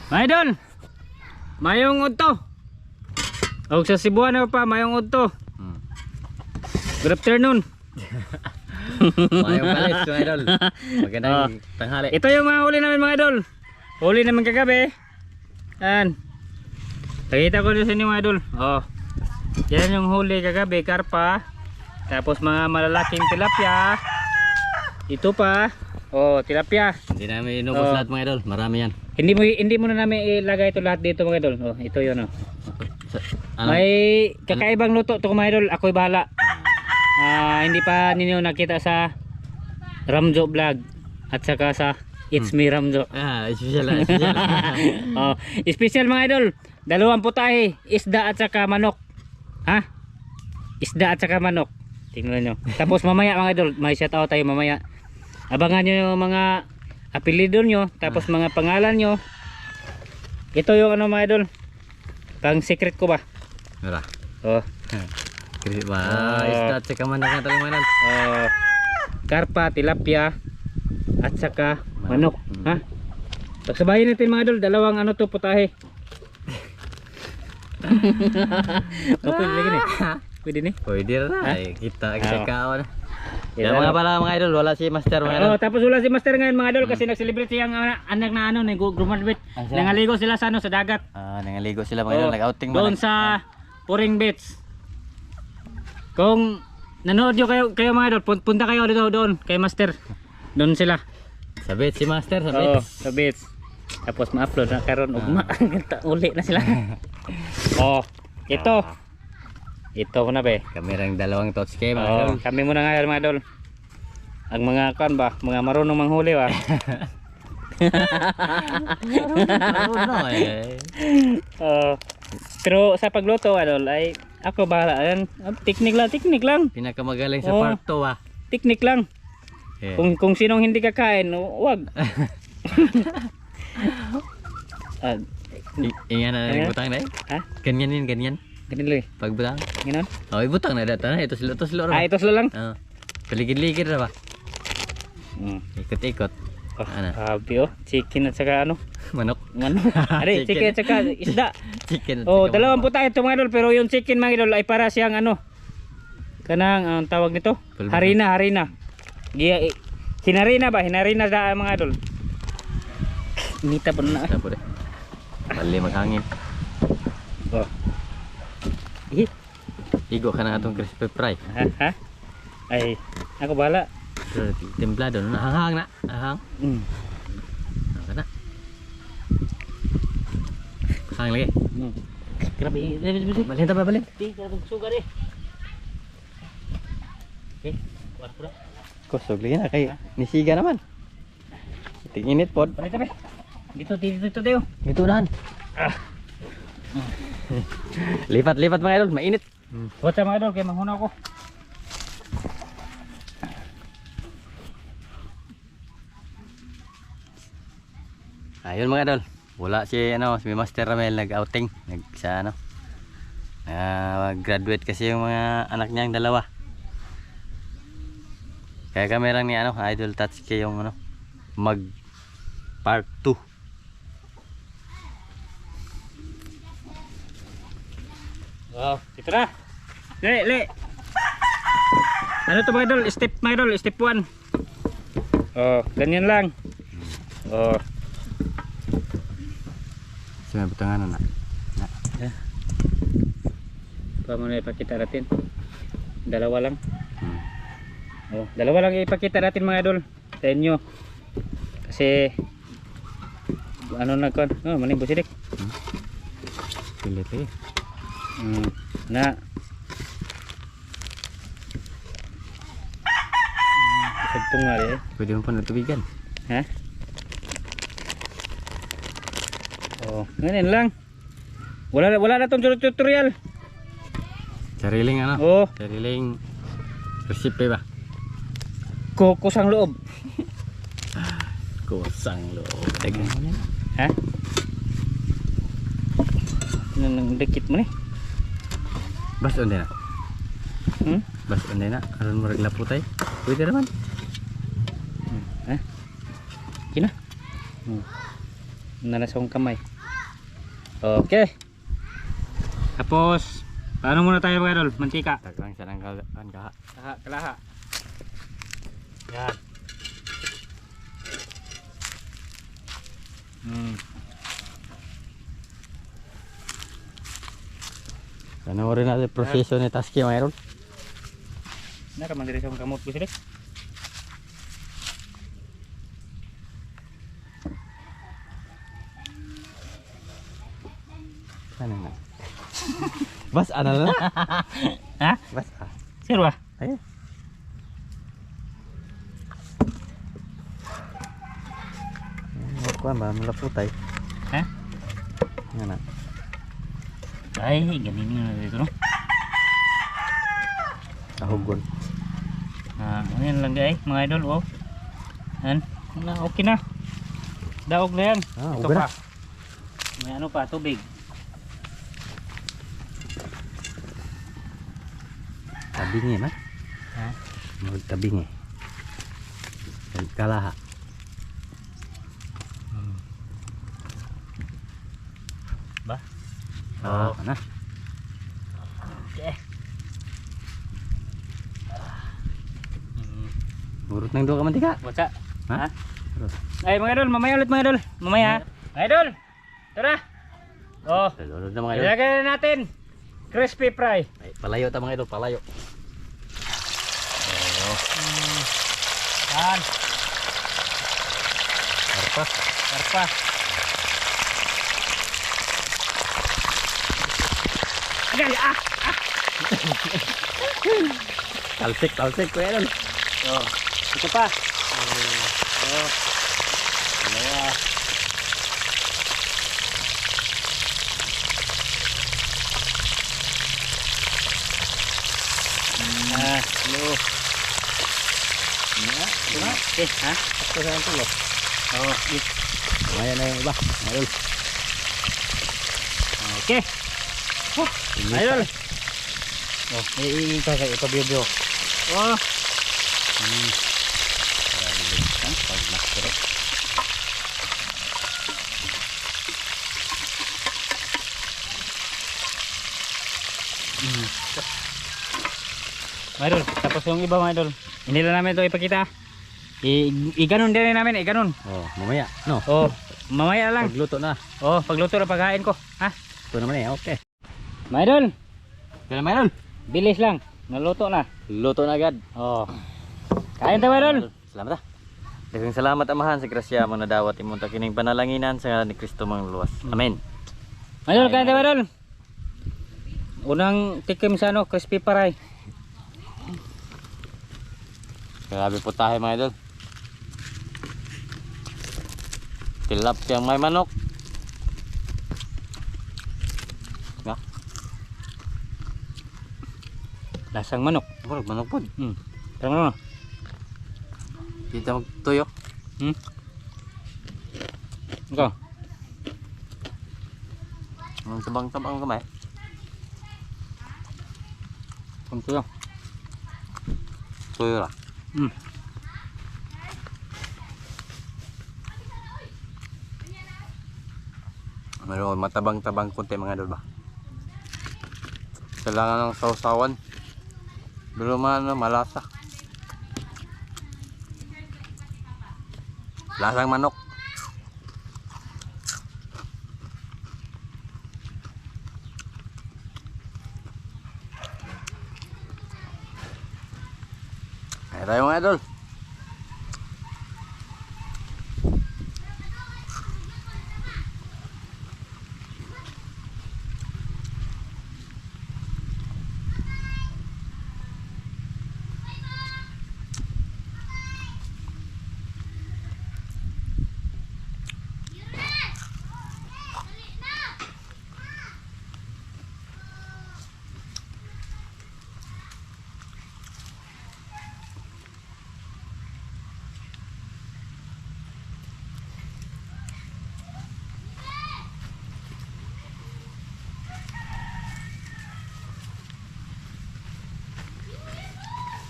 Mga idol, mayong udto. Og sa Cebuano pa, mayong udto. Good afternoon. Mayong palis mga idol. Magandang tanghali. Ito yung mga huli namin mga idol. Huli namin kagabi. Yan. Pakita ko din sa inyo mga idol. Oh. Yan yung huli kagabi, karpa. Tapos mga malalaking tilapia. Ito pa. Oh, tilapia. Hindi namin inubos lahat mga idol. Marami yan. Hindi mo na namin ilagay ito lahat dito mga idol. Oh, ito 'yon oh. May kakaibang luto to mga idol. Ako'y bahala. Hindi pa ninyo nakita sa Ramjo vlog at saka sa It's Me Ramjo. Special. Oh, special mga idol. Dalawang putahe, isda at saka manok. Ha? Isda at saka manok. Tingnan nyo. Tapos mamaya mga idol, may shout out tayo mamaya. Abangan nyo yung mga apelido nyo, tapos mga pangalan nyo. Ito yung ano mga idol, pang secret ko ba? Mira. Oh. Secret ba? Isda at saka manok na tayo mga idol. Karpa, tilapia at saka manok. Ha? Pagsabayin natin mga idol, dalawang ano to putahe. Pwede lagi ni? Pwede ni? Pwede na. Ay, kita kawan. Yan Mga pala mga idol, wala si Master mga idol. Tapos wala si Master ngayon mga idol kasi nag-celebrate siyang anak na ano, graduate. Nangaligo sila sa ano, sa dagat. Nangaligo sila mga idol, nag-outing doon sa Puring Beach. Kung nanood nyo kayo mga idol, punta kayo dito doon kay Master. Doon sila. Sa beach si Master, sa beach. Sa beach. Tapos ma-upload na karon ugma. Uli na sila. Ito. Ito muna be. Kamerang dalawang touch cam mga idol. Kami muna ngayon mga idol. Ang mga kan ba, mga marunong manghuli ba. Marunong Pero sa pagluto idol ay ako bahala yan. Teknik lang. Pinakamagaling sa part 2 Teknik lang. Kung sinong hindi kakain, wag. Iyan na yung butang na eh. Ha? Ganyan. Ganun Pagbutang. Gano'n? Ibutang na data na. Ito silo. Ito sila lang? Paligid-ligid na ba? Ikot-ikot. Sabi chicken at saka ano? Manok. Ari, chicken at saka isda. Chicken at dalawang puta ito mga idol. Pero yung chicken mga idol ay para siyang ano? Kanang, ang tawag nito? Harina. Hinarina sa mga idol. Inita po na. Tapo deh. Bali maghangin. Igo ka na atong crispy fry. Ha? Ay, ako bahala. Templado na hanghang na. Hang na. Hang lagi. Grabe. Balhin ta ba balhin? Grabe sugar eh. Okay, kuha ko na. Kusog lagi na kay nisiga naman. Tinginit pod. Balik tabi. Dito tayo. Ito nahan. Lipat mga idol, mainit. Huwag sa mga idol, kaya manghuna ako. Ayun mga idol, wala si Master Ramel nag-outing, graduate kasi yung mga anak niyang dalawa. Kaya kami lang ni Idol Touch kay yung mag part 2. Ito na. Le. Ano to mga idol? Step 1. Ganyan lang. May butangan na. Paano na ipakita natin? Dalawa lang. Dalawa lang ipakita natin mga idol sa inyo. Kasi ano na kon? Maning busidik. Pilit eh. Na. Sagtong nga eh. Pwede mo pa natubigan. Ha? Ganyan lang. Wala na tong tutorial. Sariling sariling recipe ba? Kusang loob. Kusang loob. Ha? Nang dikit mo ni. Bas onde na. Bas onde na. Aron mo reglaputay. Pwede naman. Ha? Kina? Nanasong kamay. Okay. Tapos, paano muna tayo mga idol? Mantika. Taglang siya ng kaha. Kalaha. Yan. Panoorin natin proseso ni Taski mga idol. Naraman diri sa kamot ko sila. Ano na? Bas, ano na? Ha? Bas, Sir ba? ay. Kuha ba, malaputay. Ha? Ano na? Ay, ganin na dito no. Kahugon. Ano yan lang guys, mga idol, oh. Yan, okay na. Daog na yan. Ito uga na. pa. May ano pa, tubig. Tabingi na. Ha? Tabingi. Kalaha. Ba? Ah, na. Okay. Urut ng dua ka mantika. Botsa. Ha? Ha? Ay mga idol, mamaya ulit mga idol. Mamaya. Mga idol. Tara. Oh. Urut na mga idol. Ilagay na natin. Crispy fry. Ay, palayo ta mga idol, palayo. Yan. Karpa. Karpa. Agal, Talsik, talsik ko idol. Oh. Ito pa. Oh. Dalawa. Hello. Ito. Okay, ha? Ito sa tulo. Oh, Maya na yung iba, mga idol. okay. Idol. Oh, ipabibyo. Oh. Mga idol, tapos yung iba mga idol, hindi lang namin ito ipakita. Iganon din namin, iganon. Oh, mamaya, no? Oh, mamaya lang. Pagluto na. Oh, pagluto na pagkain ko, ha? Ito naman eh, okay. Mga idol, Kaya mga idol. bilis lang, naluto na. Luto na agad. Oh. Kain tayo mga idol. Salamat ah. Daghang salamat amahan sa grasya mo nadawat imong kining panalanginan sa ni Kristo mang luwas. Amen. Mga idol, kain tayo mga idol. Unang tikim sa ano, crispy fry. Grabe po tayo mga idol. Tilapia may manok. Nga, Lasang manok. murag manok po. Tara mo. Dito magtuyo. Ikaw. Ang tabang-tabang kamay. Kunto lang. Tuyo ra. Meron matabang-tabang konti mga idol ba. Kailangan ng sausawan. Pero malasa. Lasang manok. Kaya tayo mga idol.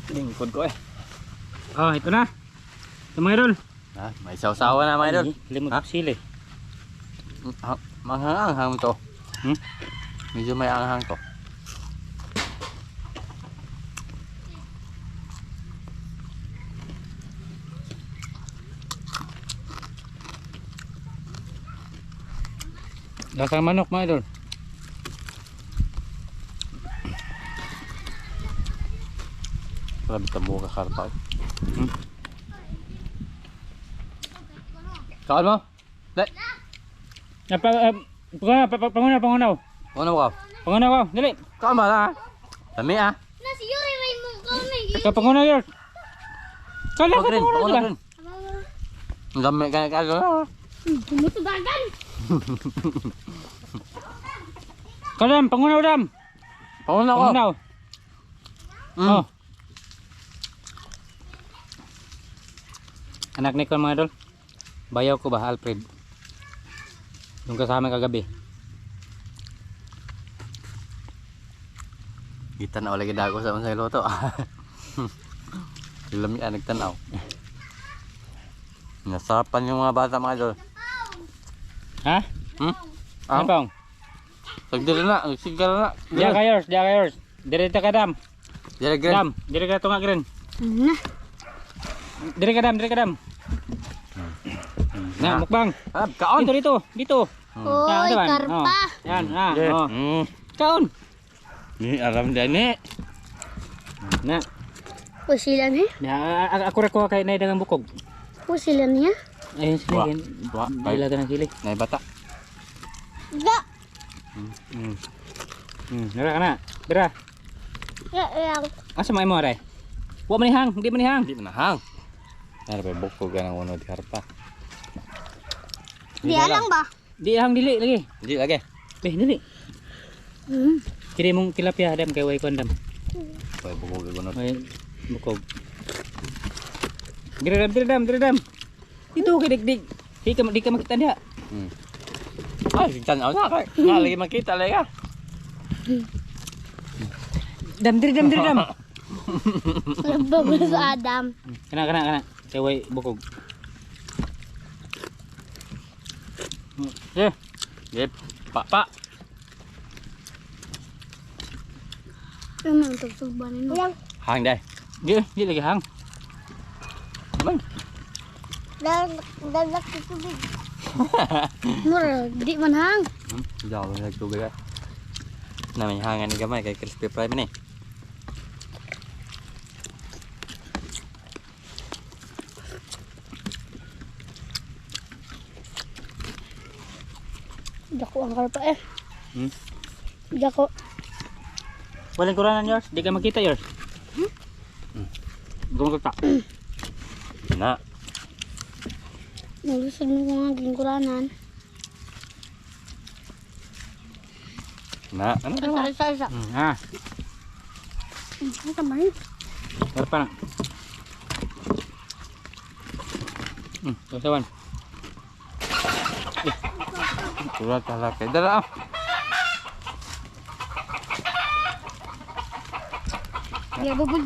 Lingkod ko eh. Oh, ito na. Ito mga idol. May sausawan na mga idol. Limot Ha? sili. Manghang-anghang to. Hmm? Medyo may anghang to. Lasang manok mga idol. Grabe tamo ka karpa. Hmm? Kaon mo? Dek. Pangunaw. Ano ka? Pangunaw ko, dali. Kaon mo na. Dami ah. Nasi Yuri may mong Ikaw pangunaw yun. Kala ko Pagrin, pangunaw ka. rin. Ang dami ka. Tumutudagan. Kadam, pangunaw dam. Pauna ko. Pangunaw. Oh. Anak ni ko mga idol. Bayaw ko ba, Alfred? Yung kasama kagabi. Kita na lagi dago sa unsay luto. Lamian nagtanaw. Nasarapan yung mga bata mga idol. Ha? Hmm? Ano pang? Tagdiri na, sigara na. Diya kayors. Direta ka dam. Diri gren. Dam, dire ka tunga gren. Dire ka dam. Na, mukbang. Kaon. Dito. Oy, Yan, karpa. Oh. Yan, Yeah. oh. Kaon. Ni aram din ni. Na, Pusilan eh. ako ra ko kay nay dagang bukog. Pusilan niya. Ayun sila yan. Wa, Dilaga ng kili. nay bata. Da. Nara ka na. Bira. Ya. Asa may mo aray? Wa manihang, hindi manihang. Di manahang. Ano pa bukog ka ng unod karpa. Dia lang ba? Di hang dili lagi. Di lagi. Dili. Kiri mong tilapia dam kay way kondam. Pay bukog ka unod. Way bukog. Diradam. Dito kay digdig. Di ka makita dia. Ay, tanaw na kay. Lagi makita lagi ka. Diradam. Bagus Adam. Kana. Kay way bukog. Yeah. Yep. Pa. Ano tugtuban mo? Yang Hang dai. Di lagi hang. Man. dalag tubig. Mura, di man hang. Daw nagtubig ka. Namin hangan ni gamay kay crispy fry man eh. Dako ang karpa eh. Dako. Walang kuranan yours. Di ka makita yours. Gumagta. Na. Nalusog mo nga gingkuranan. Na. Ano? Isa. Ah, Ano tamay? harap na. Kasawan. Surat halak kay dala. Dia bubud.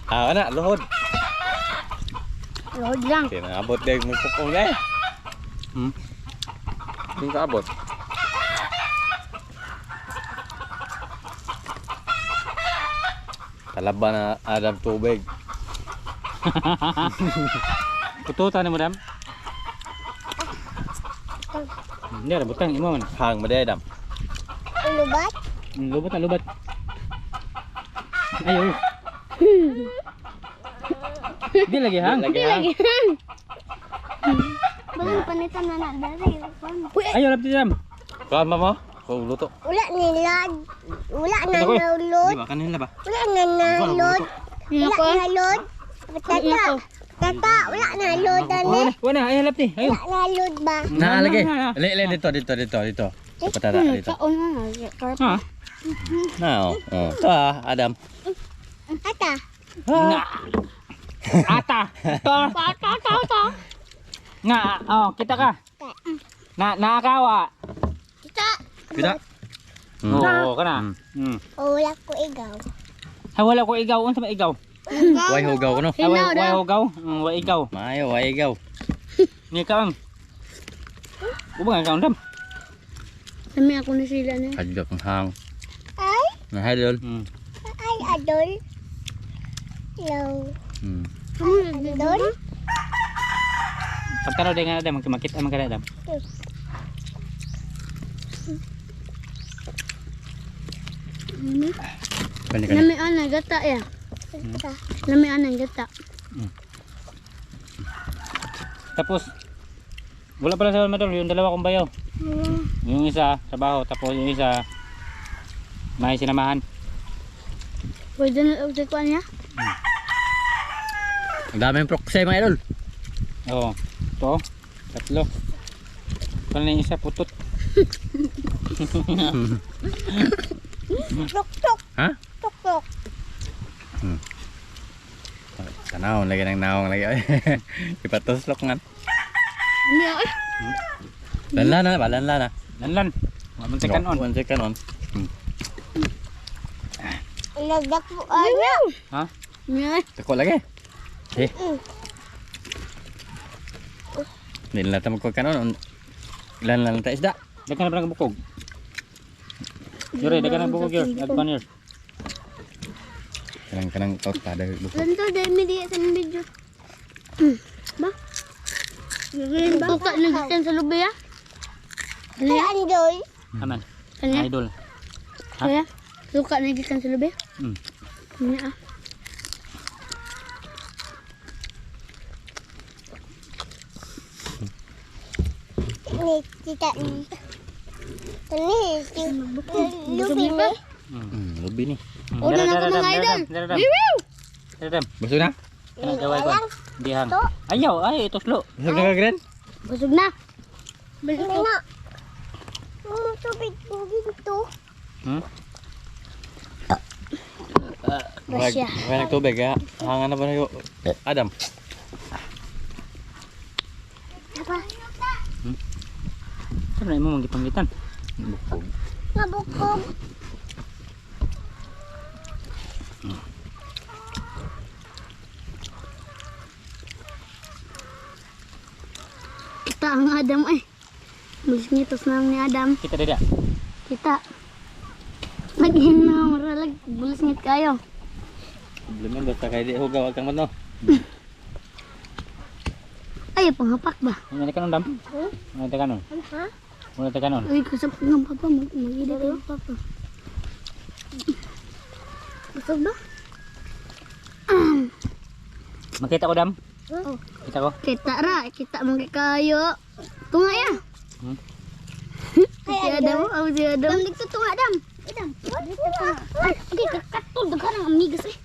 Na lohod. Load lang. Kaya naabot din mo pupong dai. Kung kaabot. Talaban na Adam tubig. Pututan mo dam. Hindi ada butang imo man. Hang mo dai Adam. Ulubat? Lubat. Ayo. Di lagi hang. Lagi hang. Balang panitan na dari. Ayo lapti dam. Kuan mo? Ko luto. Wala nilad. Wala na Ako. nalod. Di ba kanila ba? Wala na nalod. Wala na lod. Tata, wala na lod ani. Wala, ayo lapti. Ayo. Wala na lod ba? Na lagi. Le dito. Patara dito. Kaon na karpa. Ha. Na oh. Ito Adam. Ata. Nga. Ata. To. Tata. Nga. Oh, kita ka. Naakawa. Kita. Kita. Oo, kana. Wala ko igaw. Hay wala ko igaw, unsa ba igaw? Way hugaw ko no. Way hugaw. Way igaw. Maayo way igaw. Ni kaon. Ubang kaon dam. Kami ako ni sila niya. Hadlok ang hang. Ay, Nah, idol. ay, adol. Hello. Adol? Pagtanaw din nga dam, makita man kada dam. Kani. Nami ana gata ya. Nami ana gata. Tapos wala pala sa madol yung dalawa kong bayaw. Yung isa trabaho tapos yung isa may sinamahan. Pwede na ulit ko niya. Ang daming proxy mga idol. Oo. Ito. Tatlo. Kung yung isa putot. Tok tok. Ha? Tok tok. Tanaw lagi ng naong lagi. Ipatuslok nga. Niya ay. Lanlan na ba? Lanlan na. Lanlan. Wala tekan on. One second on. Lagdak po ano? Ha? Niya. Tako lagi. Eh. Hindi na natin magkakanon. Lanlan na tayo isda. Dagan na ba bukog? Yuri, dagan na bukog yun. Agpan yun. Kanang torta dahil buko. Lanto dahil may diya sa video. Ba? Tuka na gikan sa lubi ya? Kaya andol. Aman. Kanya? Idol. Kaya? Tuka na gikan sa lubi? Kanya ah. Ini kita ni. Ini lubi ni. Lubi ni. Udah na ako mga idol. Daram. Busog na? Kanang gaway ko. Dihang. Ayaw, ay tuslo. Busog na ka, Gren? Busog na. Busog na. Tubig to. Basya. May nagtubig ha? Hangan na ba na yung Adam? Apa? Saan na mo magipangitan? Bukog. Nabukog. Kita ang Adam ay. Magsmitos na ni Adam. Kita dada. Kita. Lagyan na maralag. Bulisngit kayo. Problema basta kayo di hugaw kang mano. Ay, panghapak ba? Ano ka nun dam? Ano ka nun? Ha? Ano ka nun? Ay, kasapag ng papa. Mag-ida kayo papa. Busog ba? Makita ko dam? Oh. Kita ko? Kita ra. Kita mo kayo. Tunga ya. Si Adam. Oh, si Adam. Dam, dito tunga, Adam. Adam. Ay, okay, kakatol. Daghan ang amigas eh.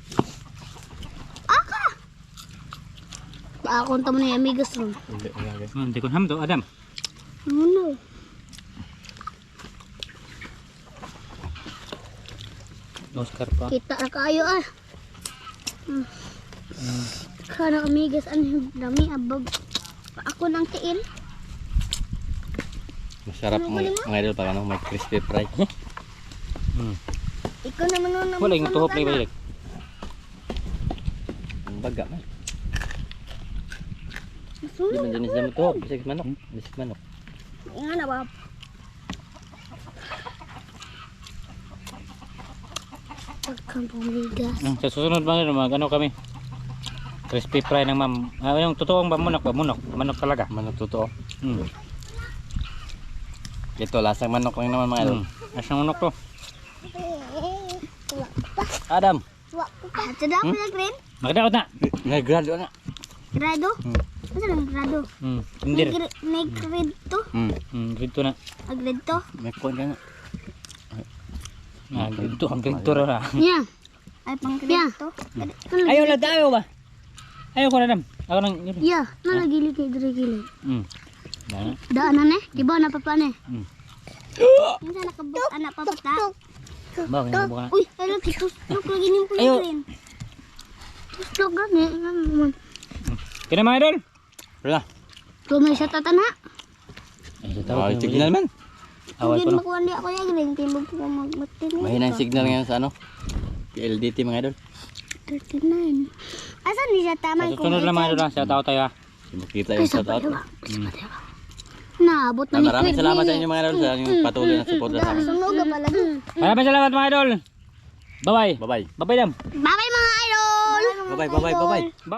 Aka! Ako ang tamo na yung amigas ron. Hindi ko ham to, Adam. Ano? Oscar pa. Kita ra kayo ah. Kana amigas ang dami abag. Ako nang tiin. Masarap mga idol pag ano, may crispy fry. Ikaw naman nun Wala yung tuhop na ibalik. Ang baga man. Di man jenis damo tuhop, bisig manok. Bisig manok. Nga na ba? Pagkang pumigas. Sa susunod mga idol, mag ano kami? Crispy fry ng ma'am. Yung totoong ba munok ba? Munok. Manok talaga. Manok totoo. Hmm. Ito lasang manok lang naman mga idol. Asang munok to. Adam, Ato daw pala grade? Magdaot na. nag-grado na. Grado? Ano lang grado? Hindi rin. May grade to? Grito na. Grade to? May kuwan ka nga. Grito. Ang grito ra. Yeah. Ay pang grade to? Ayaw na tayo ba? Ayaw ko na dam. Ako nang. Yeah. Nalagili kay dire gili. Dana. Daanan eh. Kibaw na papa ne. Minsan nakabuk anak papata. Ba, kaya buka na. Uy, alam si Tuslok lagi niyong Ayo. pulagrin. Tuslok gani. Kaya mga idol. Wala. Tumay siya tatana. Ay, Oh, signal man. Awal Hindi ko na. makuha di ako yung green. Timbog ko magmatin. Mahina yung signal ngayon sa ano. PLDT mga idol. 39. Asan ni siya tama? Sa susunod lang mga idol. Sa tao tayo ha. Makita yung shoutout. Naabot na ni Maraming salamat sa inyo mga idol sa inyong patuloy na suporta sa amin. Sunog ka pala dun. Maraming salamat mga idol. Bye-bye. Bye-bye. Bye-bye lang. Bye-bye mga idol! Bye-bye.